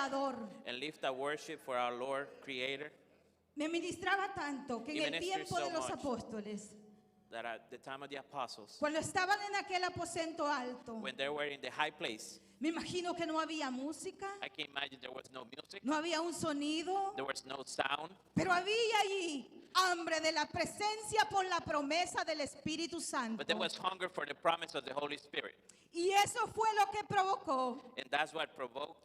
Creador. and lift up worship for our Lord Creator. Me ministraba tanto que He en el ministered tiempo de so los much. apóstoles, That at the time of the apostles, cuando estaban en aquel aposento alto, when they were in the high place, me imagino que no había música, I can imagine there was no music, no había un sonido, there was no sound, pero había allí hambre de la presencia por la promesa del Espíritu Santo. but there was hunger for the promise of the Holy Spirit. Y eso fue lo que provocó And that's what provoked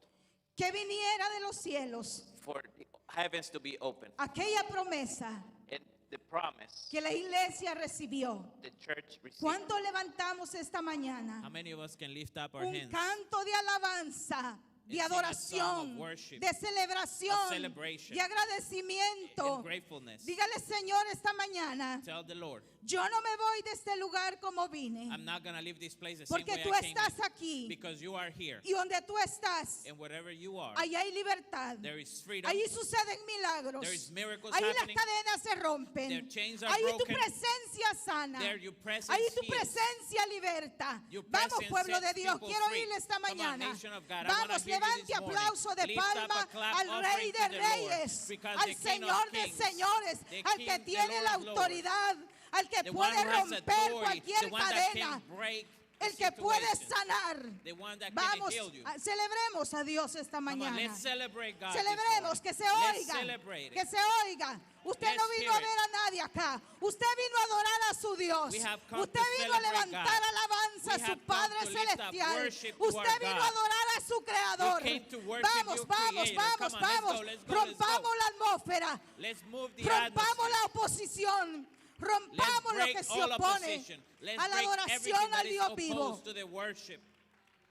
que viniera de los cielos for the heavens to be open. aquella promesa And the promise que la iglesia recibió. the church received. ¿Cuánto levantamos esta mañana? How many of us can lift up our Un hands? canto de alabanza, de And sing a adoración, song of worship, de celebración, of celebration, de agradecimiento. and gratefulness. Dígale, Señor, esta mañana, Tell the Lord, yo no me voy de este lugar como vine, I'm not going to leave this place the same porque way tú I came estás in, aquí. because you are here. Y donde tú estás, And wherever you are, allá hay libertad. there is freedom. Allí suceden milagros. There is miracles Ahí happening. las cadenas se rompen. Their chains are Ahí tu broken. presencia sana. There your presence Ahí tu heals. presencia liberta. Your Vamos, presence pueblo de sets Dios. people Quiero free. oírle esta Come on, mañana. nation of God, I wanna Vamos, hear you levante this morning. aplauso de Lift up a palma clap al offering Rey to de the Lord, Reyes, because al the King of Señor de Kings, Señores, the al King, que the tiene Lord la of Lords, autoridad, al que the one puede who has romper authority, cualquier the one that cadena, can break the el que puede situation, sanar. the one that can Vamos, heal you. celebremos a Dios esta Come on, mañana. let's celebrate God Celebremos, this que se morning. Let's oiga, celebrate que it. se oiga. Usted Let's no vino a hear it. ver a nadie acá. Usted vino a adorar a su Dios. We have come Usted to vino a celebrate levantar God. alabanza a We su have come Padre to lift up Celestial. worship to Usted our vino a God. adorar a su Creador. You came to worship Vamos, your vamos, Creator. vamos, Come on, let's vamos. go, let's go, let's Rompamos go. la atmósfera. Let's move the Rompamos atmosphere. la oposición. Rompamos Let's lo break que se all opone opposition. Let's a la break adoración everything al that is Dios vivo. opposed to the worship.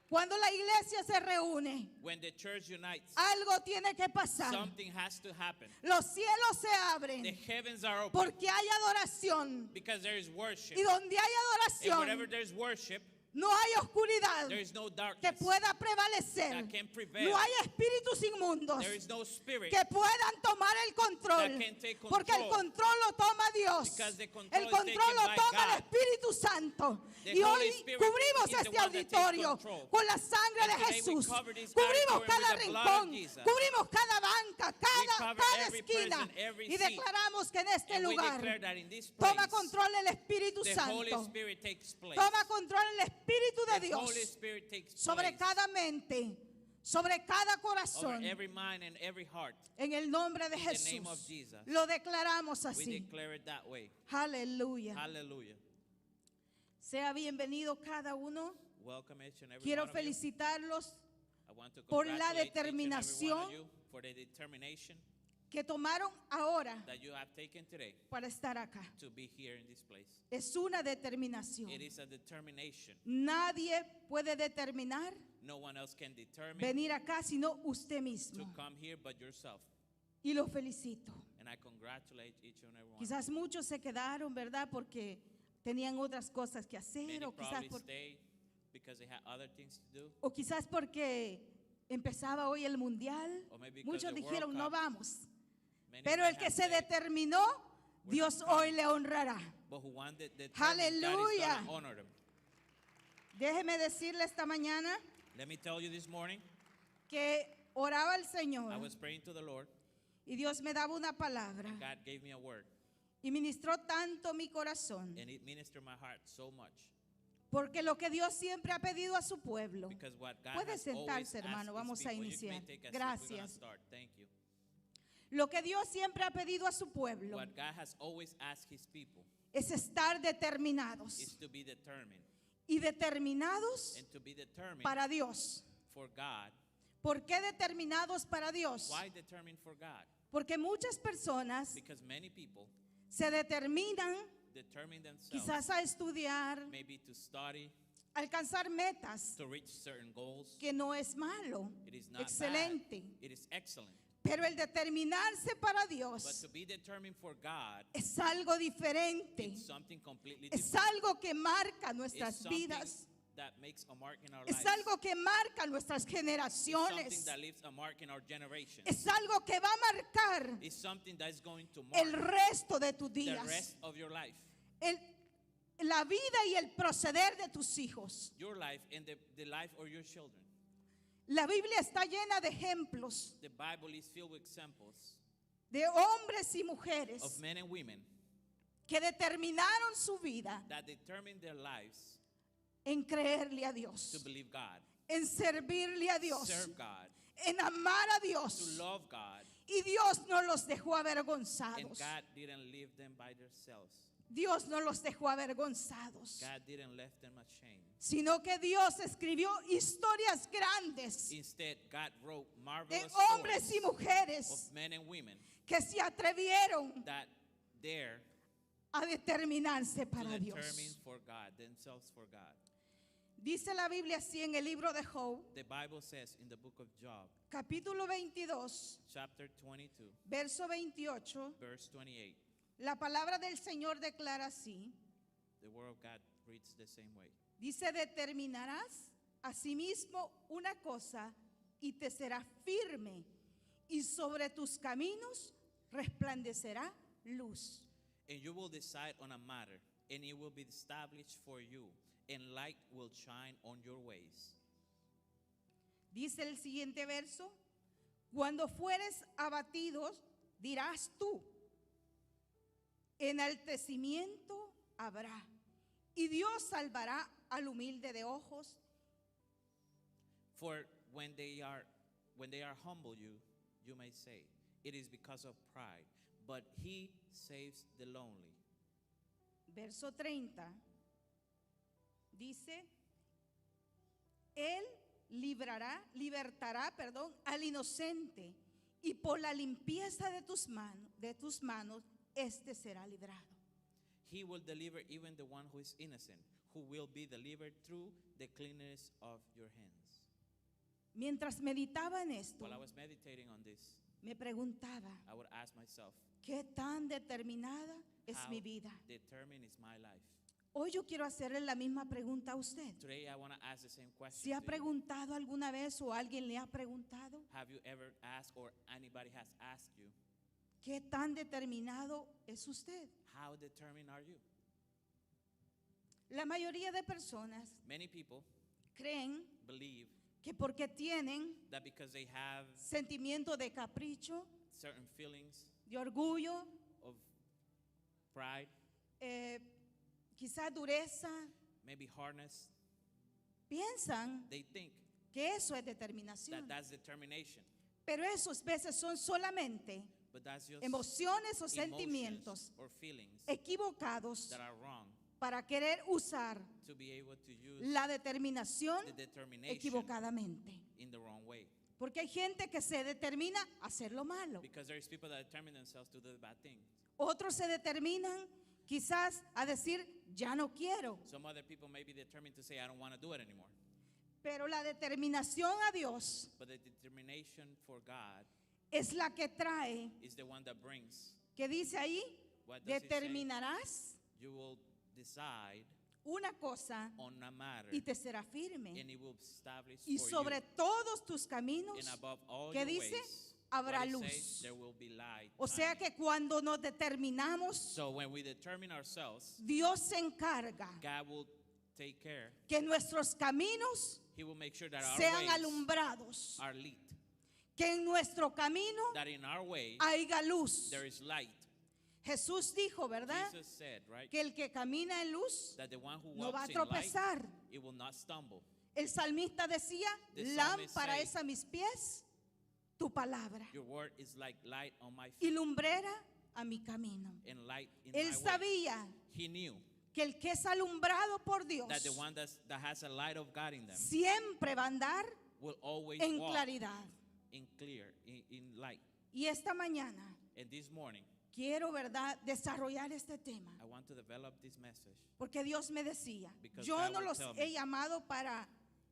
Cuando la iglesia se reúne, When the church unites, algo tiene que pasar. something has to happen. Los cielos se The abren heavens are open porque hay adoración. because there is worship. Y donde hay And wherever adoración, there's worship, no hay oscuridad there is no que darkness. pueda prevalecer. that can prevail. No hay espíritus inmundos There is no spirit que puedan tomar el control. that can take Porque el control. control lo toma Dios. Because the control El is control taken lo by toma el God. Espíritu Santo. The Y Holy hoy Spirit cubrimos is the este one that takes auditorio control. con la sangre And de today we Jesús. cover this Cubrimos auditorium cada with the blood rincón. of Jesus. Cubrimos cada banca, cada cover every esquina. person, every Y seat. declaramos que en este And we lugar declare that in this toma place, control el Espíritu the Holy Santo. Spirit takes place. Toma control el Espíritu de The Dios Holy Spirit takes sobre place cada mente, sobre cada over corazón. every mind and every heart. En el nombre de In the name of Jesús. Jesus. Lo declaramos We así. declare it that way. Aleluya. Hallelujah. Sea bienvenido cada uno. Welcome each and every Quiero one of you. felicitarlos I want to por la congratulate each and every one determinación of you for the determination que tomaron ahora that you have taken today para estar acá. to be here in this place. Es una determinación. It is a determination. Nadie puede determinar No one else can determine venir acá sino usted to mismo. come here but yourself. Y lo felicito. And I congratulate each and every one. Quizás muchos se quedaron, ¿verdad? Porque tenían otras cosas que hacer Many o quizás, probably stay because they had other things to do. o quizás porque empezaba hoy el mundial. Or maybe because Muchos the dijeron, World no Cup. vamos. Many Pero might el que have se stayed, determinó, Dios not hoy coming. le honrará. but who wanted the Aleluya. God is gonna honor them. Déjeme decirle esta mañana Let me tell you this morning, que oraba al I Señor was praying to the Lord. y Dios me daba una palabra God gave me a word, y ministró tanto mi corazón. and it ministered my heart so much. Porque lo que Dios siempre ha pedido a su pueblo. Because what God Puede has sentarse, always hermano, asked vamos his a people, you can iniciar. take a seat, we're gonna Gracias. start. Thank you. Lo que Dios siempre ha pedido a su pueblo What God has always asked his people es estar is determinados. to be determined, Y determinados and to be determined para Dios. for God. ¿Por qué determinados para Dios? Why determined for God? Porque muchas personas Because many people se determinan determine themselves quizás a estudiar, maybe to study, alcanzar metas, to reach certain goals. que no es malo, It is not excelente. bad. It is excellent. Pero el determinarse para But Dios to be determined for God es algo diferente. is something completely Es different. algo que marca It's nuestras something vidas. that makes a mark in our Es lives. algo que marca nuestras It's something generaciones. that leaves a mark in our generation. Es algo que va a marcar It's something that is going to el mark resto de tus the días. rest of your life. La vida y el proceder de tus hijos. Your life and the life of your children. La Biblia está llena de ejemplos The Bible is filled with examples de hombres y mujeres of men and women que determinaron su vida that determined their lives en creerle a to Dios, believe God, en servirle a Dios, serve God, en amar a to Dios. love God, Y Dios no los dejó and avergonzados. God didn't leave them by themselves. Dios no los dejó avergonzados, God didn't left them ashamed. sino que Dios escribió historias grandes Instead, God wrote de marvelous hombres y stories mujeres of men and women que se atrevieron that dare a determinarse to para determine Dios. for God, themselves for God. Dice la Biblia así en el libro de Job, The Bible says in the book of Job, capítulo 22, chapter 22, verso 28, verse 28, la palabra del Señor declara así. the word of God reads the same way. Dice, determinarás asimismo una cosa y te será firme, y sobre tus caminos resplandecerá luz. And you will decide on a matter, and it will be established for you, and light will shine on your ways. Dice el siguiente verso, cuando fueres abatidos, dirás tú, enaltecimiento habrá, y Dios salvará al humilde de ojos. For when they are humble you, you may say, it is because of pride, but he saves the lonely. Verso 30, dice, Él libertará, al inocente, y por la limpieza de tus manos, este será librado. He will deliver even the one who is innocent, who will be delivered through the cleanness of your hands. Mientras meditaba en esto, While I was meditating on this, me preguntaba, I would ask myself, ¿qué tan determinada es how mi vida? determined is my life? Hoy yo quiero hacerle la misma pregunta a usted. Today I want to ask the same question. ¿Se ha to you. preguntado alguna vez o alguien le ha preguntado Have you ever asked or anybody has asked you, qué tan determinado es usted? how determined are you? La mayoría de personas Many people creen believe que porque tienen that because they have sentimiento de capricho, certain feelings de orgullo, of pride, quizá dureza, maybe hardness, piensan they think que eso es that determinación. that's determination. Pero esos veces son solamente But that's just emociones o emotions sentimientos or feelings equivocados that are wrong para querer usar to be able to use la determinación the determination equivocadamente. in the wrong way. Porque hay gente que se determina a hacer lo malo. Because there's people that determine themselves to do the bad thing. Otros se determinan quizás a decir, ya no quiero. Some other people may be determined to say, I don't want to do it anymore. Pero la determinación a Dios But the determination for God es la que trae, is the one that brings. que dice ahí, What does it say? determinarás You will decide una cosa on a matter, y te será firme. and it will establish Y for sobre you. todos tus caminos, And above all ¿qué your dice? ways, Habrá what it luz. says, there will be light. O sea shining. que cuando nos determinamos, So when we determine ourselves, Dios se encarga God will take care. que nuestros caminos He will make sure that our sean ways alumbrados, are lit. que en nuestro camino That in our way haya luz. there is light. Jesús dijo, ¿verdad? Jesus said, right, Que el que camina en luz that the one who no va a walks in light, tropezar. it will not stumble. El salmista decía, The psalmist lámpara say, es a mis pies tu palabra Your word is like light on my y feet lumbrera a mi camino. and light in Él my way. sabía He knew que el que es alumbrado por Dios that the one that has a light of God in them siempre va a andar will always en walk claridad. in clear, in light. Y esta mañana And this morning, quiero, ¿verdad?, desarrollar este tema. I want to develop this message Porque Dios me decía, Because yo God no will los tell he me. llamado para,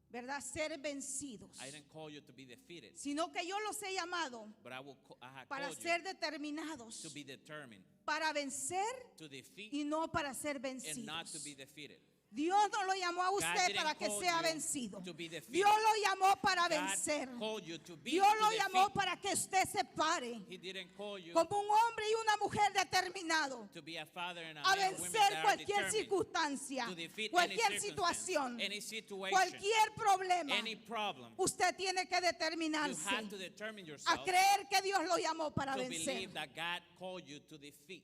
¿verdad?, ser vencidos, I didn't call you to be defeated, sino que yo los he llamado but I have para called ser you determinados, to be determined, para vencer to defeat y no para ser and not to vencidos. be defeated. Dios no lo llamó a God usted didn't para que call sea you vencido. to be defeated. Dios lo llamó para God vencer. called you to be Dios to lo llamó defeat. para que usted se pare He didn't call you como un hombre y una mujer determinado to be a father and a a man and women vencer that are cualquier determined circunstancia, to defeat cualquier any situación, circumstance, any situation, cualquier problema. any problem. Usted tiene que You determinarse have to determine a yourself creer que Dios lo llamó para to vencer. believe that God called you to defeat.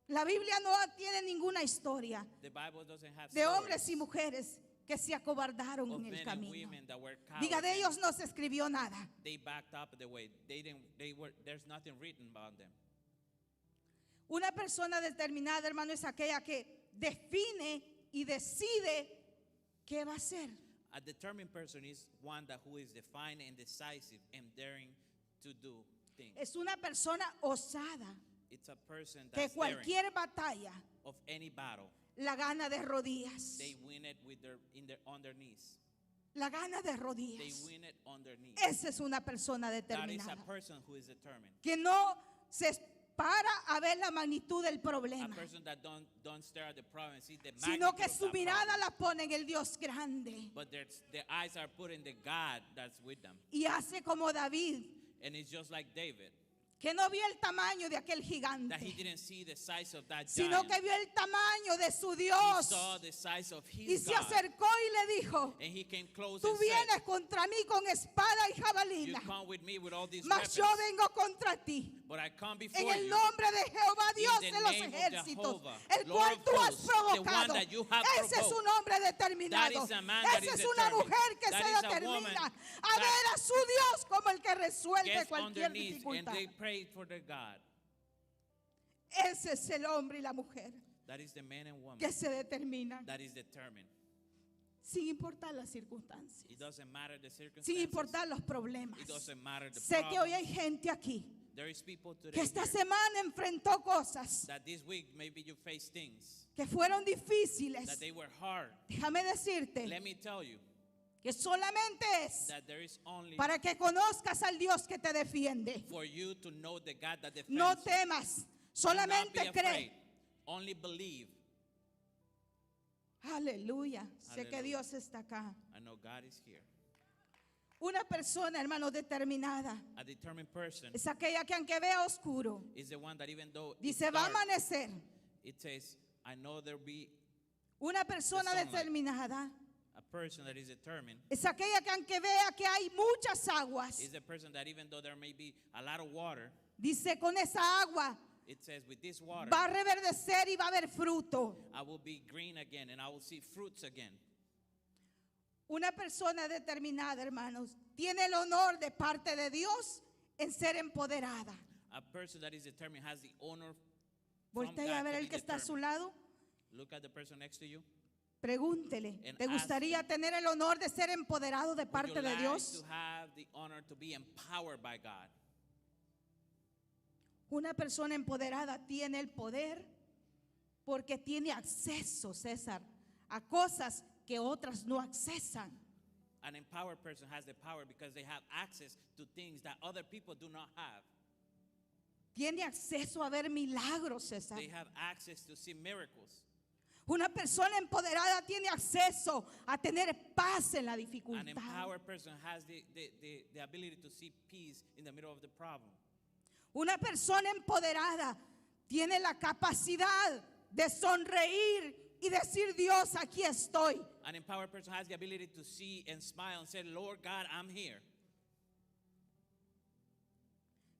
La Biblia no tiene ninguna historia The Bible doesn't have de hombres y stories mujeres que se acobardaron of en el men and camino. women that were Diga, de cowards ellos and no se escribió nada. they backed up the way. There's nothing written about them. Una persona determinada, hermano, es aquella que define y decide qué va a hacer. A determined person is one that who is defined and decisive and daring to do things. Es una persona osada It's a person que that's daring cualquier batalla of any battle. la gana de rodillas. They win it with on their knees. La gana de They rodillas. win it on their knees. Esa es una persona That is a determinada. person who is determined. Que no se para a ver la magnitud del A problema, person that don't stare at the problem and see the sino magnitude que of su that mirada problem. la pone en el Dios grande. But their eyes are put in the God that's with them. Y hace como David, And it's just like David, que no vio el tamaño de aquel that he gigante, didn't see the size of that sino giant. que vio el tamaño de su He Dios. saw the size of Y his se God. acercó y le dijo, And he came close tú and said, vienes contra mí con espada y you jabalina, come with me with all these mas weapons, yo vengo contra ti but I come en before el you nombre de Jehová, Dios in de the los name of ejércitos, Jehovah, el Lord cual of tú has hosts, the one provocado. that you have Ese es provoked. un hombre determinado. That is a man that Esa is es una determined. mujer que That se is a determina woman a that ver a su Dios como el que resuelve gets on their cualquier knees and dificultad. they prayed for their God. Ese es el hombre y la mujer That is the man and woman que se determinan that is determined. sin importar las circunstancias, It doesn't matter the sin circumstances. importar los problemas. It doesn't matter the Sé que hoy hay problems. gente aquí There is people today que esta here semana enfrentó cosas that this week maybe you face things que fueron difíciles. that they were hard. Déjame decirte Let me tell you que solamente es that there is only para que conozcas al Dios que te defiende. for you to know the God that defends No you. temas, Do not be solamente afraid. cree. Only believe. Aleluya. Sé que Aleluya. Dios está acá. I know God is here. Una persona, hermano, determinada A determined person es aquella que aunque vea oscuro, is the one that even though it's dice va a dark, amanecer. it says, I know there'll be Una persona sunlight. determinada a person that is determined. es aquella que aunque vea que hay muchas aguas, Is the person that even though there may be a lot of water, dice con esa agua it says with this water, va a reverdecer y va a haber fruto. I will be green again and I will see fruits again. Una persona determinada, hermanos, tiene el honor de parte de Dios en ser empoderada. A person that is determined has the honor from Voltea a God ver to el be que está a su determined. lado. Look at the person next to you. Pregúntele, And ¿te ask gustaría him, tener el honor de ser empoderado de Would parte you de like Dios? to have the honor to be empowered by God? Una persona empoderada tiene el poder porque tiene acceso, César, a cosas que otras no accesan. An empowered person has the power because they have access to things that other people do not have. Tiene acceso a ver milagros, César. They have access to see miracles. Una persona empoderada tiene acceso a tener paz en la An dificultad. empowered person has the ability to see peace in the middle of the problem. Una persona empoderada tiene la capacidad de sonreír y decir, Dios, aquí estoy. An empowered person has the ability to see and smile and say, Lord God, I'm here.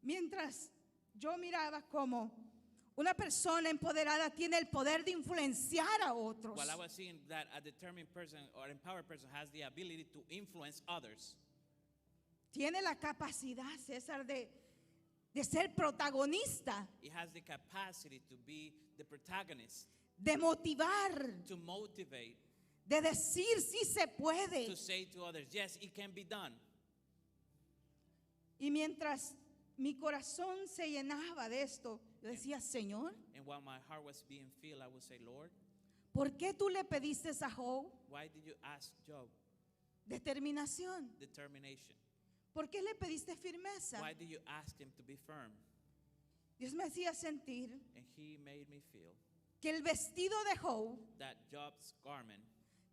Mientras yo miraba como una persona empoderada tiene el poder de influenciar a otros. While I was seeing that a determined person or empowered person has the ability to influence others. Tiene la capacidad, César, de ser protagonista, It has the capacity to be the protagonist, de motivar, to motivate, de decir sí se puede. to say to others, yes, it can be done. Y mientras mi corazón se llenaba de esto, yo decía, Señor, And while my heart was being filled, I would say, Lord, ¿por qué tú le pediste a Job why did you ask Job determinación? determination? ¿Por qué le pediste firmeza? Why did you ask him to be firm? Dios me hacía sentir And he made me feel que el vestido de Job that Job's garment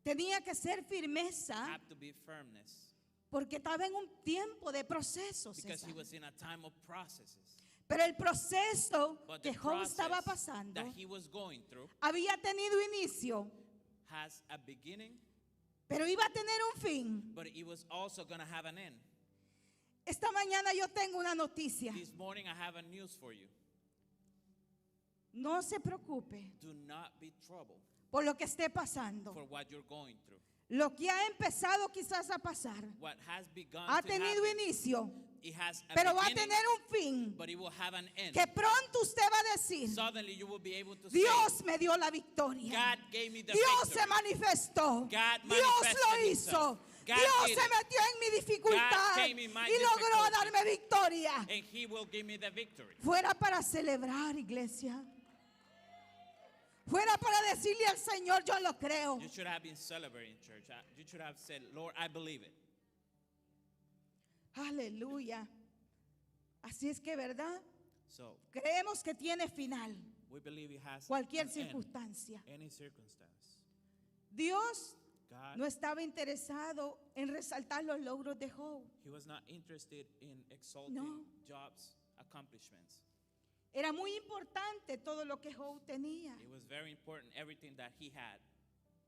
tenía que ser firmeza had to be firmness porque estaba en un tiempo de procesos. because he César. was in a time of processes. Pero el proceso But the que Job estaba process pasando that he was going through había tenido inicio, has a beginning, pero iba a tener un fin. but it was also going to have an end. Esta mañana yo tengo una noticia. This morning I have a news for you. No se preocupe Do not be troubled por lo que esté pasando. for what you're going through. Lo que ha empezado quizás a pasar What has begun ha to tenido happen, inicio, it has a pero va a beginning, tener un fin but it will have an end. que pronto usted va a decir, Suddenly you will be able to Dios me dio la victoria. say, God gave me the Dios victory. se manifestó. God Dios manifested lo himself. hizo. God Dios did se it. metió en mi dificultad came in my y logró difficulty. darme victoria. And he will give me the victory. Fuera para celebrar, iglesia. Fuera para decirle al Señor, yo lo creo. You should have been celebrating, church. You should have said, Lord, I believe it. Aleluya. Así es que, ¿verdad? So Creemos que tiene final we believe it has cualquier an end. circunstancia. Any circumstance. Dios God, no estaba interesado en resaltar los logros de Job. he was not interested in exalting No. Job's accomplishments. Era muy importante todo lo que Job tenía, It was very important, everything that he had.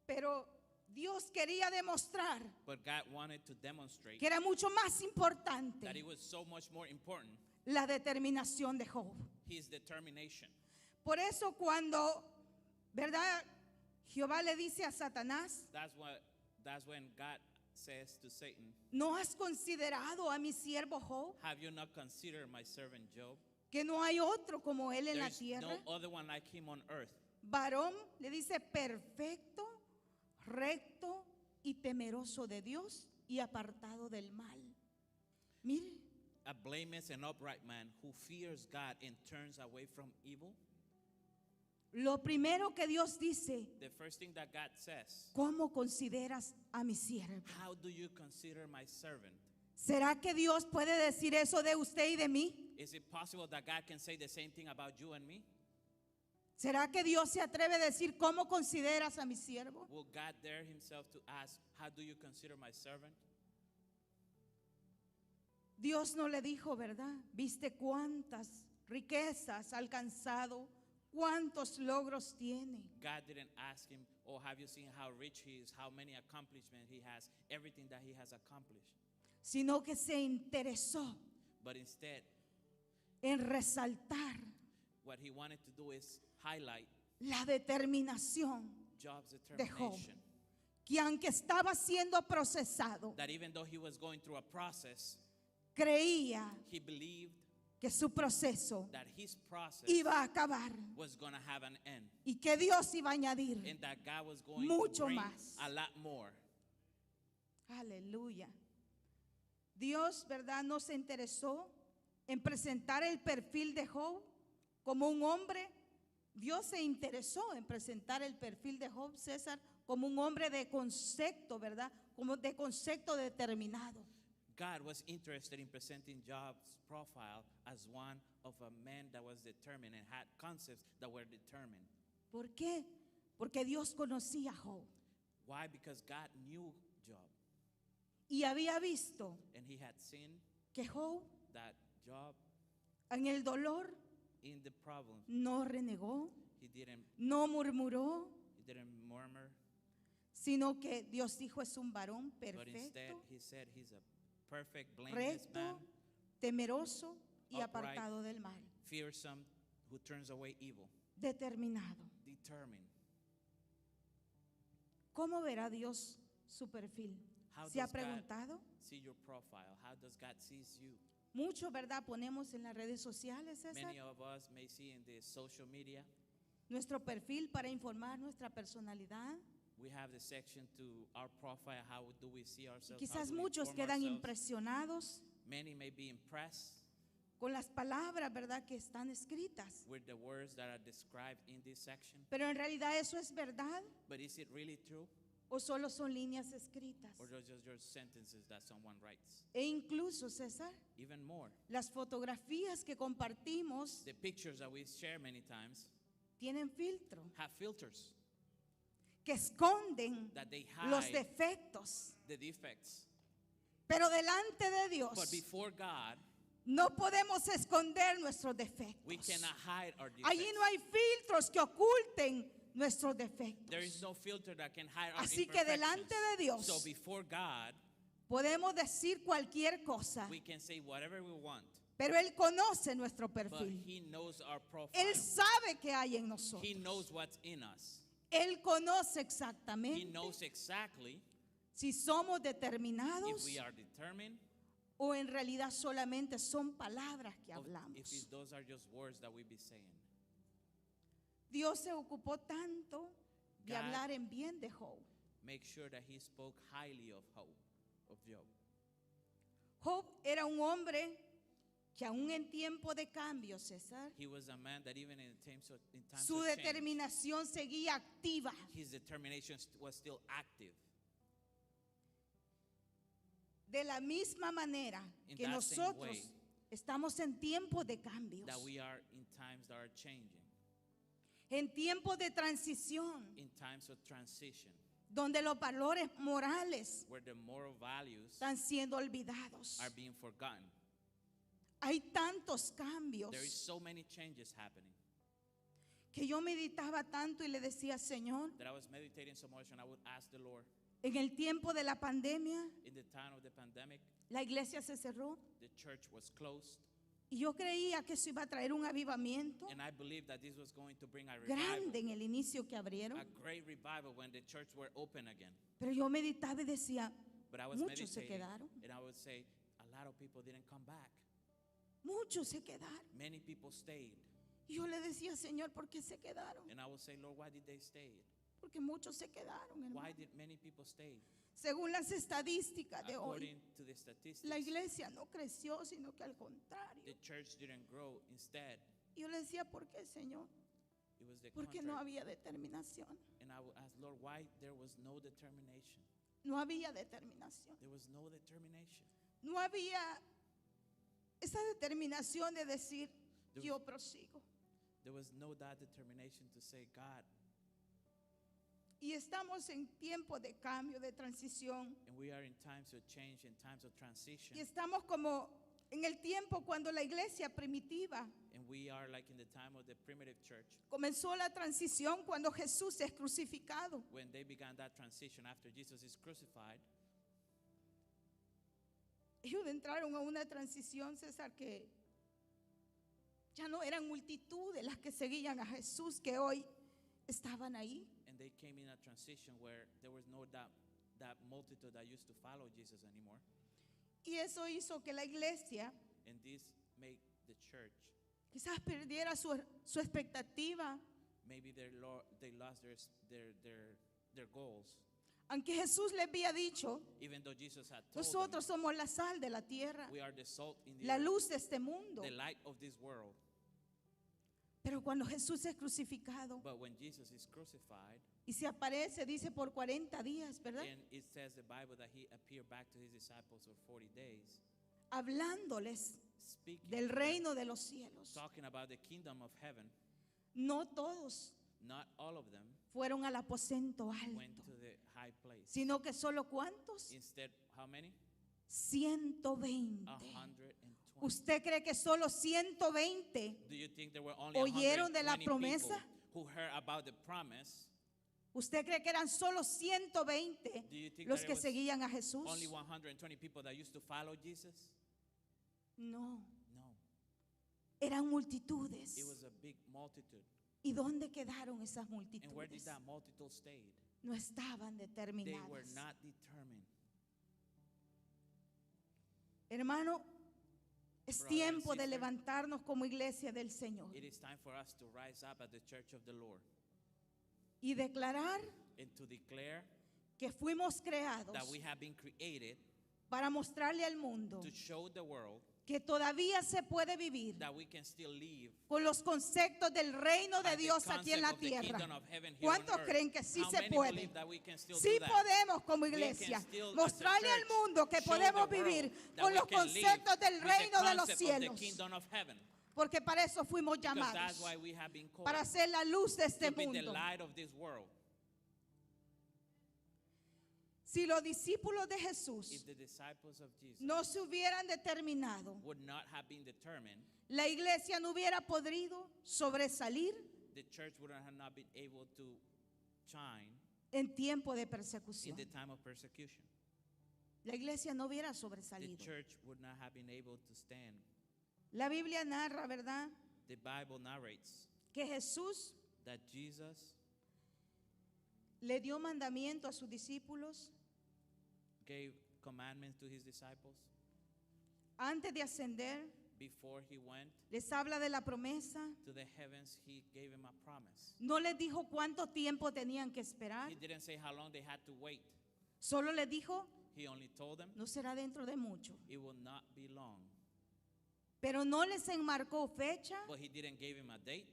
pero Dios quería demostrar But God wanted to demonstrate que era mucho más importante that it was so much more important, la determinación de Job. his determination. Por eso cuando, ¿verdad? Jehová le dice a Satanás, That's when God says to Satan, ¿no has considerado a mi siervo Job? have you not considered my servant Job? Que no hay otro como él en la There's tierra. no other one like him on earth. Varón, le dice, perfecto, recto y temeroso de Dios y apartado del mal. Mire, A blameless and upright man who fears God and turns away from evil. lo primero que Dios dice, The first thing that God says, ¿cómo consideras a mi siervo? how do you consider my servant? ¿Será que Dios puede decir eso de usted y de mí? Is it possible that God can say the same thing about you and me? ¿Será que Dios se atreve a decir cómo consideras a mi siervo? Will God dare himself to ask, how do you consider my servant? Dios no le dijo, ¿verdad? ¿Viste cuántas riquezas ha alcanzado? ¿Cuántos logros tiene? God didn't ask him, oh, have you seen how rich he is, how many accomplishments he has, everything that he has accomplished. Sino que se interesó But instead, en resaltar what he wanted to do is highlight la determinación Job's de Job, determination. que aunque estaba siendo procesado, That even though he was going through a process, creía he believed que su proceso that his process iba a acabar was going to have an end. y que Dios iba a añadir. And that God was going Mucho to bring más. a lot more. Aleluya. Dios, ¿verdad? No se interesó en presentar el perfil de Job como un hombre. Dios se interesó en presentar el perfil de Job, César, como un hombre de concepto, ¿verdad? Como de concepto determinado. God was interested in presenting Job's profile as one of a man that was determined and had concepts that were determined. ¿Por qué? Porque Dios conocía a Job Why? Because God knew Job y había visto and he had seen que Job that Job en el dolor in the problem, no renegó, he didn't no murmur, sino que Dios dijo es un varón but instead perfecto, he said he's a perfect, blameless man, recto, temeroso y upright, apartado del mal, fearsome, who turns away evil, determinado. determined. ¿Cómo verá Dios su perfil? How ¿Se ha does God preguntado? see your profile? How does God sees you? Mucho, ¿verdad? Ponemos en las redes sociales, César, Many of us may see in the social media, nuestro perfil para informar nuestra personalidad. we have the section to our profile, how do we see Y ourselves? quizás how do we muchos inform quedan ourselves? impresionados Many may be impressed con las palabras, ¿verdad? Que están escritas. with the words that are described in this section. Pero en realidad eso es verdad But is it really true? o solo son líneas escritas. Or those just sentences that someone writes? E incluso, César, Even more, las fotografías que compartimos the pictures that we share many times, tienen filtro, have filters que esconden that they los hide defectos. the defects. Pero delante de Dios But before God, no podemos esconder nuestros defectos. we cannot hide our Allí defects. no hay filtros que oculten nuestros defectos. There is no filter that can hide our Así que delante de Dios So before God, podemos decir cualquier cosa, we can say whatever we want. pero Él conoce nuestro But perfil. He knows our profile. Él sabe qué hay en nosotros. He knows what's in us. Él conoce He exactamente knows exactly si somos if determinados we are determined, o en realidad solamente son palabras que or hablamos. if those are just words that we be saying. Dios se ocupó tanto de God- hablar en bien de Job. Make sure that He spoke highly of Job. Job era un hombre que aún en tiempo de cambio, César, He was a man that even in times of su change, determinación seguía activa. his determination was still active. De la misma manera In que that same nosotros way estamos en tiempos de cambios, That we are in times that are changing, en tiempos de transición, in times of transition, donde los valores morales where the moral values están siendo olvidados. are being forgotten. Hay tantos cambios There is so many changes happening que yo meditaba tanto y le decía, Señor, that I was meditating so much, and I would ask the Lord, en el tiempo de la pandemia, in the time of the pandemic, la iglesia se cerró the church was closed, y yo creía que eso iba a traer un avivamiento and I believed that this was going to bring a revival, grande en el inicio que abrieron. a great revival when the church were open again. Pero yo meditaba y decía, But I was muchos se meditating, quedaron, and I would say, a lot of people didn't come back. muchos se quedaron. Many people stayed. Y yo le decía, Señor, ¿por qué se quedaron? And I would say, Lord, why did they stay? Porque muchos se quedaron, Why hermano. did many people stay? Según las estadísticas de hoy, According to the statistics, la iglesia no creció, sino que al contrario. the church didn't grow. Instead, Y yo le decía, ¿por qué, Señor? it was the Porque no contrary. había determinación. And I would ask, Lord, why there was no determination? No había determinación. There was no determination. No había esa determinación de decir, There yo prosigo. There was no that determination to say, God, Y estamos en tiempo de cambio, de transición. and we are in times of change, in times of transition, Y estamos como en el tiempo cuando la iglesia primitiva and we are like in the time of the primitive church, comenzó la transición cuando Jesús es crucificado. when they began that transition after Jesus is crucified. Ellos entraron a una transición, César, que ya no eran multitudes las que seguían a Jesús, que hoy estaban ahí. And they came in a transition where there was no that multitude that used to follow Jesus anymore. Y eso hizo que la iglesia And this made the church, quizás perdiera su expectativa. maybe they lost their goals. Aunque Jesús les había dicho, Even though Jesus had told nosotros somos la sal de la tierra, them, we are the salt in the la earth, luz de este mundo. the light of this world. Pero cuando Jesús es crucificado But when Jesus is crucified, y se aparece, dice, por 40 días, ¿verdad? and it says the Bible that he appeared back to his disciples for 40 days, Hablándoles speaking, del to them, reino de los cielos. talking about the kingdom of heaven. No todos Not all of them fueron al aposento went alto, to the high place. sino que solo cuántos? Instead, how many? 120. 120. ¿Usted cree que solo 120 Do you think there were only oyeron de la 120 promesa? people who heard about the promise? ¿Usted cree que eran solo 120 Do you think los that it que was seguían a Jesús? Only 120 people that used to follow Jesus? No, No. eran multitudes. It was a big multitude. ¿Y dónde quedaron esas And where did multitudes? that multitude stay? No estaban They determinadas. were not determined. Hermano, es Brother and tiempo de sister, levantarnos como iglesia del Señor It is time for us to rise up at the church of the Lord y declarar and to declare que fuimos creados that we have been created para mostrarle al mundo to show the world que todavía se puede vivir that we can still live con los conceptos del reino de by the Dios aquí en concept la of the tierra. kingdom of heaven here on ¿Cuántos earth. creen que sí How se many puede? believe that we can still Sí do that? podemos como We can iglesia still, as a mostrarle al church, mundo que show podemos the world vivir that con we los can live conceptos del with the reino de los concept of the cielos. kingdom of heaven. Porque para eso fuimos Because llamados. that's why we have been called. Para ser la luz de este To be the mundo. light of this world. Si los discípulos de Jesús If the disciples of Jesus no se hubieran determinado, would not have been determined, la iglesia no hubiera podido sobresalir the church would have not been able to shine en tiempo de in persecución. the time of persecution. La iglesia no hubiera The sobresalido. church would not have been able to stand. La Biblia narra, ¿verdad?, The Bible narrates que Jesús that Jesus le dio mandamiento a sus discípulos gave commandments to his disciples antes de ascender. before he went Les habla de la promesa. to the heavens. He gave him a promise. No les dijo cuánto tiempo tenían que esperar. He didn't say how long they had to wait. Solo les dijo, He only told them no será dentro de mucho. it will not be long. Pero no les enmarcó fecha But he didn't give him a date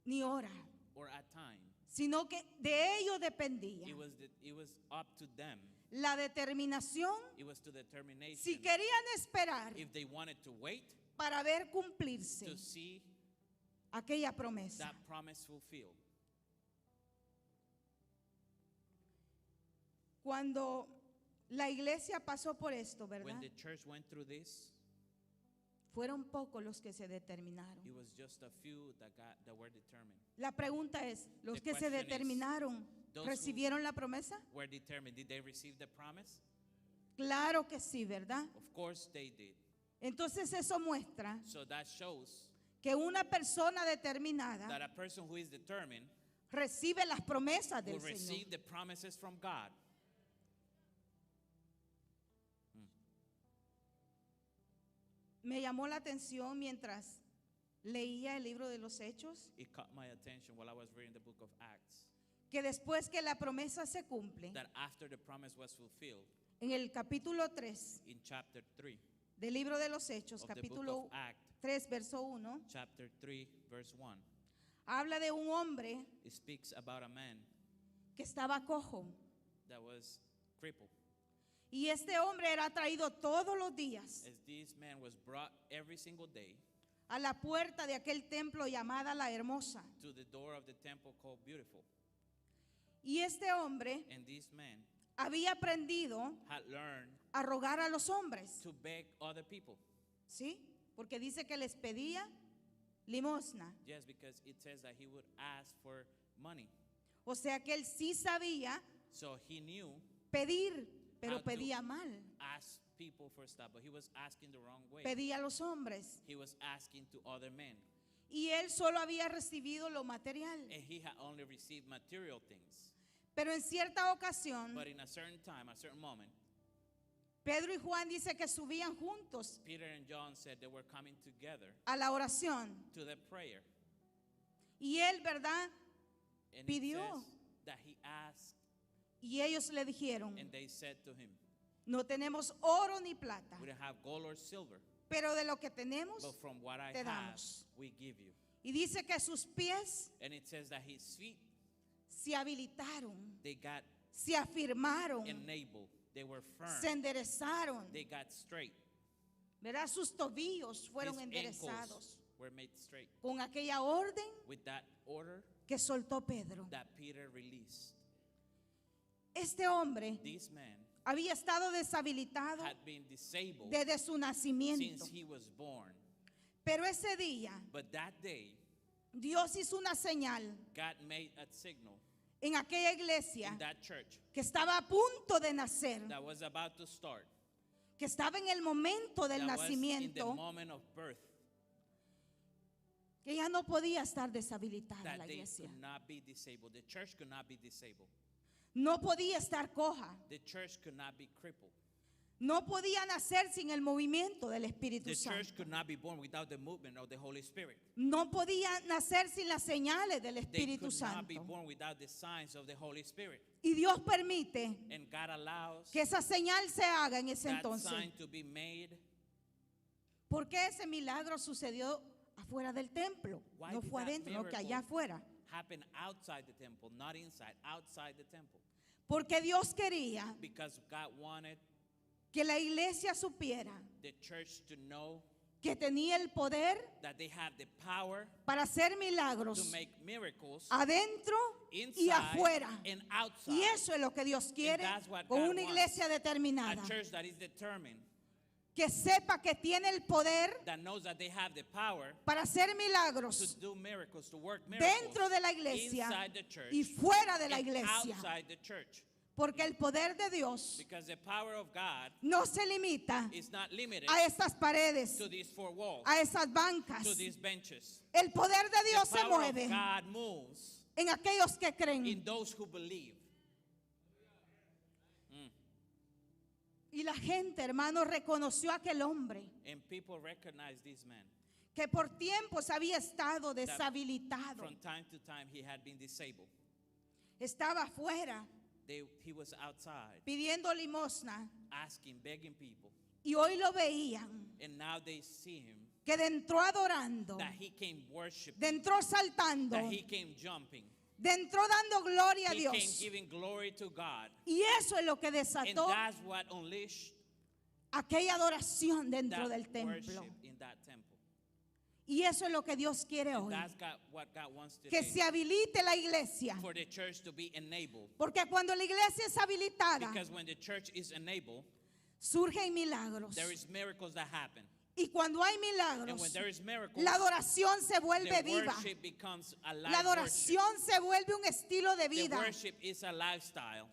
ni hora, or a time. sino que de ellos dependía It was up to them. la determinación It was to determination. si querían esperar If they wanted to wait para ver cumplirse to see aquella promesa. that promise fulfilled. Cuando la iglesia pasó por esto, When ¿verdad? the church went through this, Fueron pocos los que se determinaron. it was just a few that were determined. La pregunta es, ¿los The que se question is, determinaron those who- recibieron la promesa? Were determined. Did they receive the promise? Claro que sí, ¿verdad? Of course they did. Entonces eso muestra So that shows que una persona determinada that a person who is determined recibe las promesas will del receive Señor. the promises from God. Me llamó la atención mientras leía el libro de los Hechos, It caught my attention while I was reading the book of Acts que después que la promesa se cumple, that after the promise was fulfilled en el capítulo 3 in chapter 3 del libro de los Hechos, of the book capítulo of Acts, 3, verso 1, chapter 3, verse 1, habla de un hombre it speaks about a man que estaba cojo. that was crippled. Y este hombre era traído todos los días As this man was brought every single day a la puerta de aquel templo llamada La Hermosa. to the door of the temple called Beautiful. Y este hombre And this man había aprendido had learned a rogar a los hombres, to beg other people. ¿sí? Porque dice que les pedía limosna. Yes, because it says that he would ask for money. O sea que él sí sabía So he knew pedir, pero How to- pedía mal. ask people for stuff, but he was asking the wrong way. Pedía a los hombres. He was asking to other men. Y él solo había recibido lo material. And he had only received material things. Pero en cierta ocasión, But in a certain time, a certain moment, Pedro y Juan dice que subían juntos Peter and John said they were coming together a la oración. to the prayer. Y él, ¿verdad? And it Pidió. says that he asked, Y ellos le dijeron, and they said to him, no tenemos oro ni plata, we don't have gold or silver, pero de lo que tenemos. but from what I te have, damos. we give you. Y dice que sus pies And it says that his feet, se habilitaron, they got se afirmaron, enabled. They were firm. se enderezaron, They got straight. ¿verdad? Sus tobillos fueron His enderezados ankles were made straight. con aquella orden With that order que soltó Pedro. that Peter released. Este hombre This man había estado deshabilitado had been disabled desde su nacimiento, since he was born. pero ese día But that day, Dios hizo una señal God made a signal en aquella iglesia in that church que estaba a punto de nacer, that was about to start. que estaba en el momento del That was in the nacimiento, moment of birth. que ya no podía estar deshabilitada That la they iglesia. could not be disabled. The church could not be disabled. No podía estar coja. The church could not be crippled. No podía nacer sin el movimiento del Espíritu The Santo. church could not be born without the movement of the Holy Spirit. No podía nacer sin las señales del They Espíritu could not be Santo. born without the signs of the Holy Spirit. Y Dios permite And God allows que esa señal se haga en ese that entonces. sign to be made. ¿Por qué ese milagro sucedió afuera del templo? Why No did fue that adentro, no que miracle allá afuera. Happen outside the temple, not inside, outside the temple. Porque Dios quería Because God wanted que la iglesia supiera the church to know que tenía el poder that they have the power para hacer to milagros make miracles adentro y inside afuera. and outside. Y eso es lo que Dios quiere that's what con God una wants. iglesia A determinada. church that is determined, Que sepa que tiene el poder that knows that they have the power para hacer to milagros do miracles, to work miracles dentro de la iglesia inside the church y fuera de la and iglesia. outside the church. Porque el poder de Dios Because the power of God no se limita is not limited a estas paredes, to these four walls, a esas bancas. to these benches. El poder de The Dios se power of mueve God moves en aquellos que in creen. those who believe. Y la gente, hermano, reconoció a aquel hombre And people recognize this man. que por tiempos había estado deshabilitado. From time to time, he had been disabled. Estaba afuera He was outside pidiendo limosna asking, begging people. y hoy lo veían And now they see him, que entró adorando, that he came worshiping, entró saltando, that he came jumping, entró dando gloria a he came Dios. giving glory to God. Y eso es lo que And desató that's what unleashed aquella adoración dentro that del templo. worship in that temple. Y eso es lo que Dios quiere And hoy. that's what God wants Que today. se habilite la iglesia. For the church to be enabled. Porque cuando la iglesia es habilitada, Because when the church is enabled, surgen milagros. there is miracles that happen. Y cuando hay And milagros, when there is miracles, la adoración se vuelve the viva. worship becomes a live La worship. adoración se vuelve un estilo de The vida. worship is a lifestyle.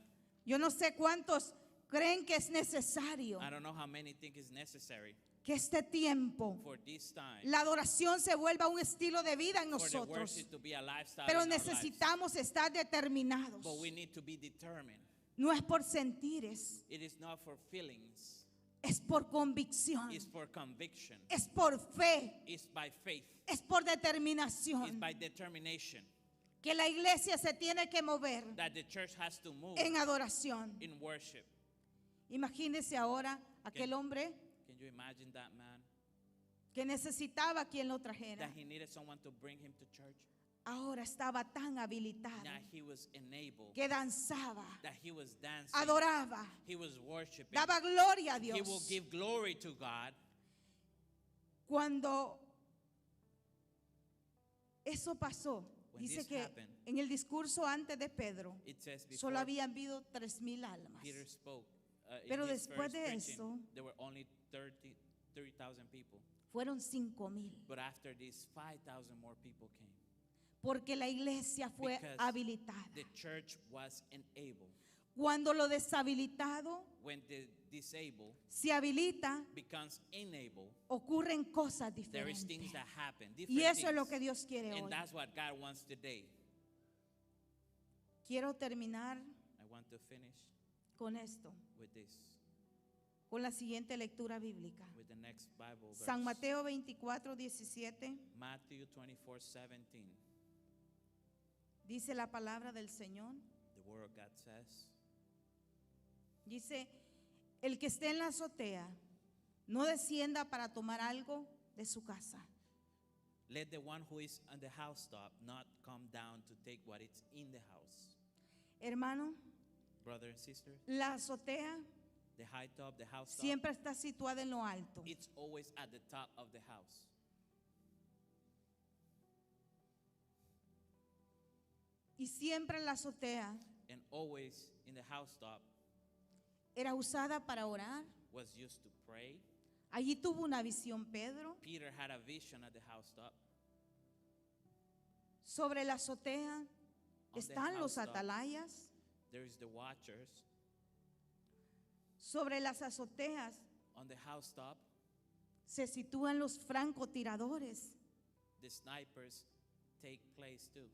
Yo no sé cuántos creen que es necesario I don't know how many think is necessary que este tiempo for this time, la adoración se vuelva un estilo de vida en for the nosotros. worship to be a lifestyle Pero in our lives. necesitamos estar determinados. But we need to be determined. No es por sentires, It is not for feelings. es por convicción, It's for conviction. es por fe, It's by faith. es por It's determinación. by determination Que la iglesia se tiene que mover that the church has to move en adoración. in worship. Imagínese ahora aquel hombre Can you imagine that man? que necesitaba quien lo trajera. That he needed someone to bring him to church. Ahora estaba tan habilitado Now he was enabled. que danzaba, That he was dancing. adoraba, He was worshiping. daba gloria a He will Dios. give glory to God. Cuando eso pasó, When dice this que happened, en el discurso antes de Pedro It says before solo habían habido 3,000 almas. Peter spoke, in Pero his después first de preaching, eso, there were only 30,000 people. Fueron 5,000. But after this, 5,000 more people came. Porque la iglesia fue Because habilitada. The church was enabled. Cuando lo deshabilitado When the disabled se habilita, becomes enabled, ocurren cosas there is diferentes. things that happen. Y Different eso es lo things. que Dios quiere And hoy. that's what God wants today. Quiero terminar I want to finish con esto, with this, con la siguiente lectura bíblica. with the next Bible verse. San Mateo 24:17 Matthew 24:17. dice la palabra del Señor. The word of God says, Dice, el que esté en la azotea, no descienda para tomar algo de su casa. let the one who is on the housetop not come down to take what is in the house. Hermano, Brother and sister, la azotea the high top, the housetop, siempre está situada en lo alto. it's always at the top of the house. Y siempre la azotea And always in the housetop era usada para orar. was used to pray. Allí tuvo una visión Pedro. Peter had a vision at the housetop. Sobre la azotea On the están los housetop, atalayas. there is the watchers. Sobre las azoteas On the housetop, se sitúan los francotiradores. the snipers take place too,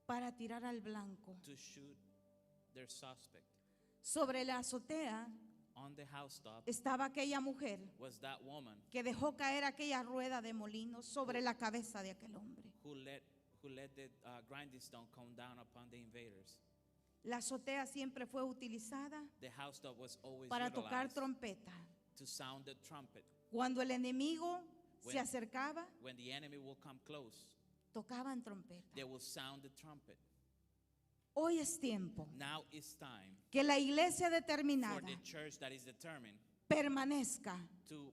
Para tirar al blanco. to shoot their suspect. Sobre la azotea On the housetop estaba aquella mujer was that woman que dejó caer aquella rueda de molino sobre la cabeza de aquel hombre. who let the grinding stone come down upon the invaders. La azotea siempre fue utilizada The housetop was always para tocar utilized trompeta. to sound the trumpet. Cuando el enemigo se When- acercaba, When the enemy will come close, tocaban trompeta. they will sound the trumpet. Hoy es tiempo Now it's time que la iglesia for determinada the church that is determined permanezca to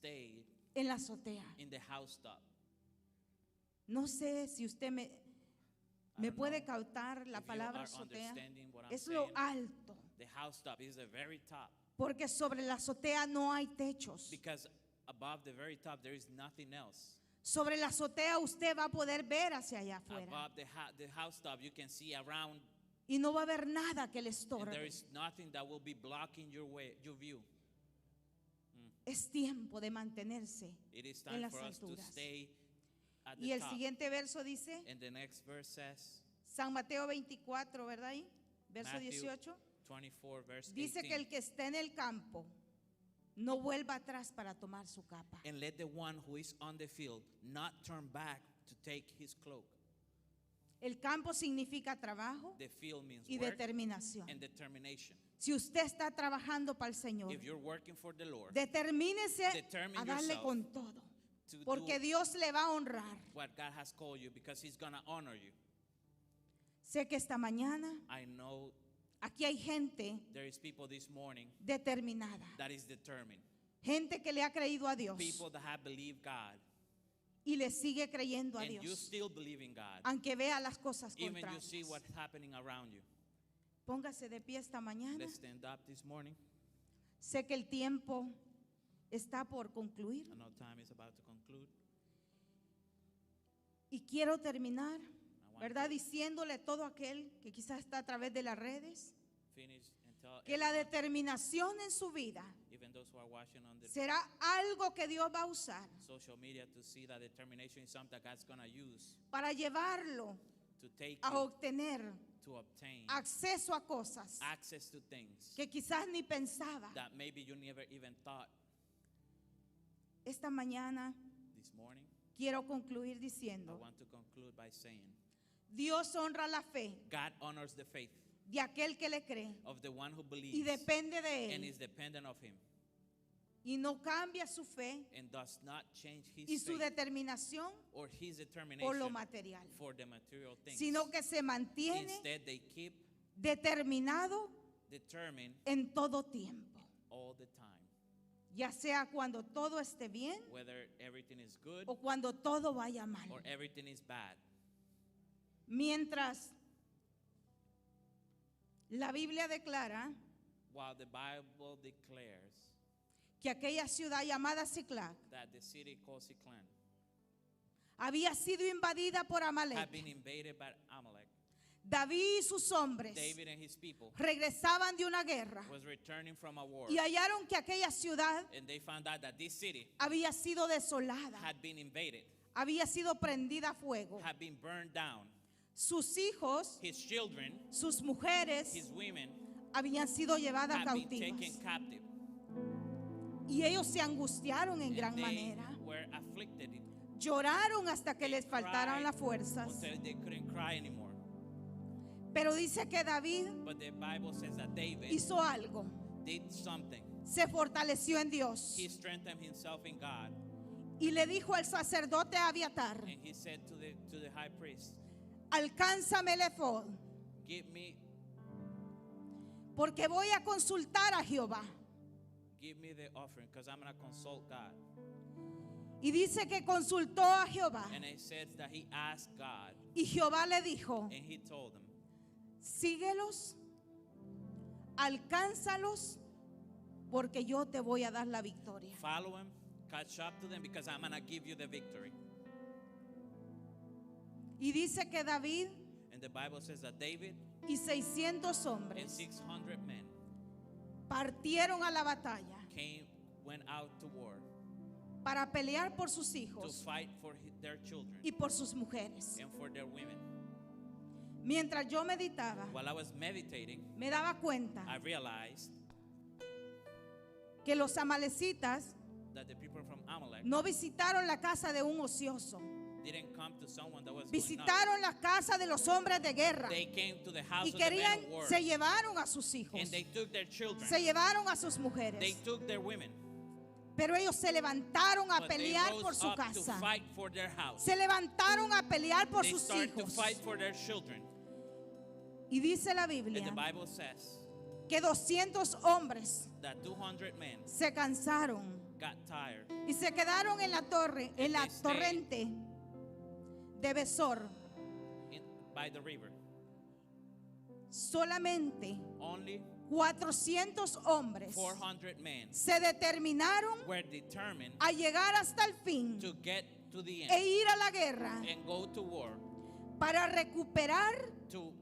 stayed en la azotea. in the housetop. No sé si usted me don't puede know captar la if you palabra are azotea. understanding what I'm Es lo saying. alto, The housetop is the very top, porque sobre la azotea no hay techos. because above the very top there is nothing else. Sobre la azotea usted va a poder ver hacia allá afuera Above the housetop you can see around, y no va a haber nada que le and there estorbe. is nothing that will be blocking your view. Es tiempo de mantenerse It is en time las for us to alturas. stay at Y the el top. siguiente verso dice, And the next verse says, San Mateo 24, ¿verdad ahí? Verso Matthew 18. 24 verse Dice que 18. el que esté en el campo no vuelva atrás para tomar su capa. And let the one who is on the field not turn back to take his cloak. El campo significa trabajo The field means y work determinación. and determination. Si usted está trabajando para el Señor, If you're working for the Lord, determínese Determine a darle yourself con todo, to porque do Dios le va a honrar. what God has called you, because he's going to honor you. Sé que esta mañana I know aquí hay gente there is people this morning determinada, that is determined. gente que le ha creído a Dios People that have believed God, y le sigue creyendo a and you Dios, still believe in God, aunque vea las cosas even you see contrarias. what's happening around you. Póngase de pie esta mañana. Let's stand up this morning. Sé que el tiempo está por concluir I know time is about to conclude. y quiero terminar, I want ¿verdad? to Diciéndole a todo aquel que quizás está a través de las redes finish and tell que la everyone, determinación en su vida even those who are watching on the será algo que Dios va a usar social media, to see that determination is something that God's going to use para llevarlo to take a you obtener to obtain acceso a cosas access to things que quizás ni pensaba. that maybe you never even thought. Esta mañana This morning, quiero concluir I diciendo, want to conclude by saying, Dios honra la fe God honors the faith de aquel que le cree of the one who y believes depende de and él is dependent of him, y no cambia su fe and does not change y his su faith determinación or his por determination lo material, for the material things. sino que se mantiene Instead, they keep determinado determined en todo tiempo, all the time, ya sea cuando todo esté bien whether everything is good o cuando todo vaya mal. or everything is bad. Mientras la Biblia declara While the Bible declares que aquella ciudad llamada Siclac that the city called Siklan había sido invadida por had Amalek, been invaded by Amalek, David y sus hombres David and his people regresaban de una guerra was returning from a war, y hallaron que aquella ciudad and they found out that this city había sido desolada, had been invaded, había sido prendida a fuego. had been burned down. Sus hijos, His children, sus mujeres his women habían sido llevadas had been taken cautivas captive, y ellos se angustiaron en gran and they manera. were afflicted Lloraron hasta que They les faltaron cried las fuerzas. until they couldn't cry anymore. Pero dice que David But the Bible says that David hizo algo, did something. se fortaleció en Dios He strengthened himself in God, y le dijo al sacerdote Abiatar, and he said to the high priest, alcánzame el efod, give me porque voy a consultar a Jehová. the offering, because I'm going to consult God. Y dice que consultó a Jehová And it says that he asked God, y Jehová le dijo, and he told him, síguelos, alcánzalos, porque yo te voy a dar la victoria. follow him, catch up to them, because I'm going to give you the victory. Y dice que David And the Bible says that David y 600 and hombres 600 men partieron a la batalla went out to war para pelear por sus to hijos fight for their children y por sus mujeres. and for their women. Mientras yo meditaba, While I was meditating, me daba cuenta I realized que los amalecitas that the people from Amalek no visitaron la casa de un ocioso, didn't come to someone that was doing nothing. visitaron la casa de los hombres de guerra They came to the house y of the men querían, of war, se llevaron a sus hijos, and they took their children, se llevaron a sus they mujeres, took their women, pero ellos se levantaron a but they pelear rose por su up to casa, fight for their house. se levantaron a pelear por They sus started to hijos. fight for their children. Y dice la And the Biblia Bible says que 200 hombres that 200 men se cansaron got Tyre. y se quedaron en la torre, en la They stayed. torrente de Besor. By the river. Solamente Only 400 hombres 400 men se determinaron were determined a llegar hasta el fin to get to the e end ir a la guerra and go to war para recuperar to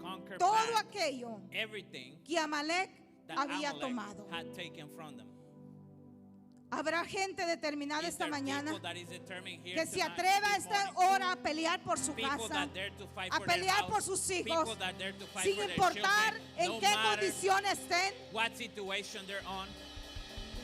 conquer todo back aquello everything que Amalek that había Amalek tomado. had taken from them. Habrá gente determinada Is esta there mañana people that is determined here que se tonight, atreva a this esta morning, hora a pelear por su people casa, that dare to fight a for their pelear por house, sus people hijos, that dare to fight sin for their importar children, en no qué matter condición estén. what situation they're on.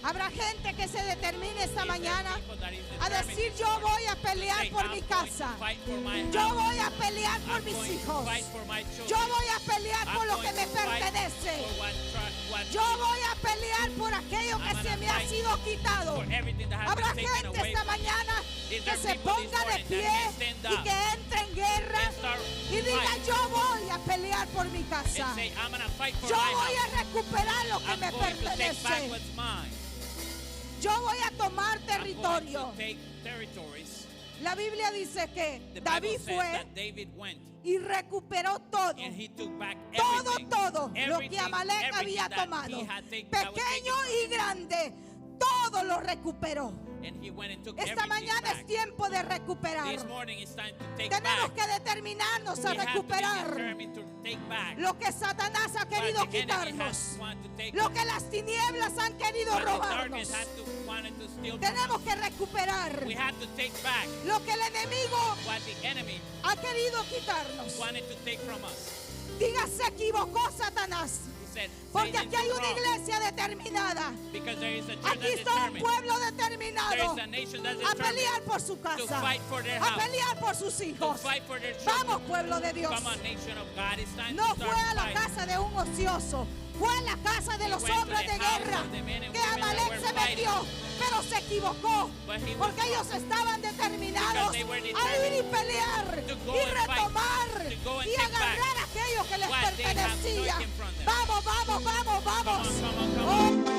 Habrá gente que se determine esta Is there mañana people that is a determined decir: this yo morning voy a to pelear say, por I'm mi going casa, to fight for my yo house. voy a pelear por I'm mis going to hijos, fight for my children. yo voy a pelear I'm por lo going que me to fight pertenece, for what yo voy a pelear por aquello que I'm se gonna me ha fight sido quitado. for everything that has Habrá been taken gente away esta from me. mañana Is que there se people this ponga de morning that pie may stand y up que entre en guerra and start y diga: fight yo voy a pelear por mi and casa, say, I'm going to fight for yo my voy house. a recuperar lo que I'm me going to take back pertenece, what's mine. yo voy a tomar I'm territorio. going to take territories. La Biblia dice que The Bible David says fue that David went y recuperó todo, and he took back todo, everything. todo lo que Everything, Amalek everything había that tomado, he had taken, that was pequeño taken y grande, todo lo recuperó. from him. And he went and took Esta everything mañana es back. tiempo de recuperar. This morning it's time to take Tenemos back. que determinarnos a We have to be recuperar determined to take back lo que Satanás ha what querido the enemy quitarnos, has wanted to take lo from que las tinieblas han querido what the robarnos. darkness had wanted to steal from Tenemos us. que recuperar We have to take back lo que el enemigo what the enemy ha querido quitarnos. wanted to take from us. Diga: se equivocó Satanás. He said, Porque Satan aquí hay is una wrong, iglesia determinada. because there is a church Aquí that's está un determined. pueblo There determinado is a nation that's a determined pelear por su to casa, fight for their a house, pelear por sus to hijos. fight for their children. Vamos, pueblo de Dios. Come on, nation of God, it's time No to fue start a la fighting. casa de un ocioso, fue a la casa de He los went to hombres the de house guerra of the men and que women that Amalek were se fighting. metió, pero se equivocó But he was porque wrong. ellos estaban determinados Because they were a ir y determined pelear to go y and fight, retomar to go and y take agarrar aquello que les what they have pertenecía. taken from them. Vamos, vamos, vamos, vamos. Come on, come on, come on. Oh,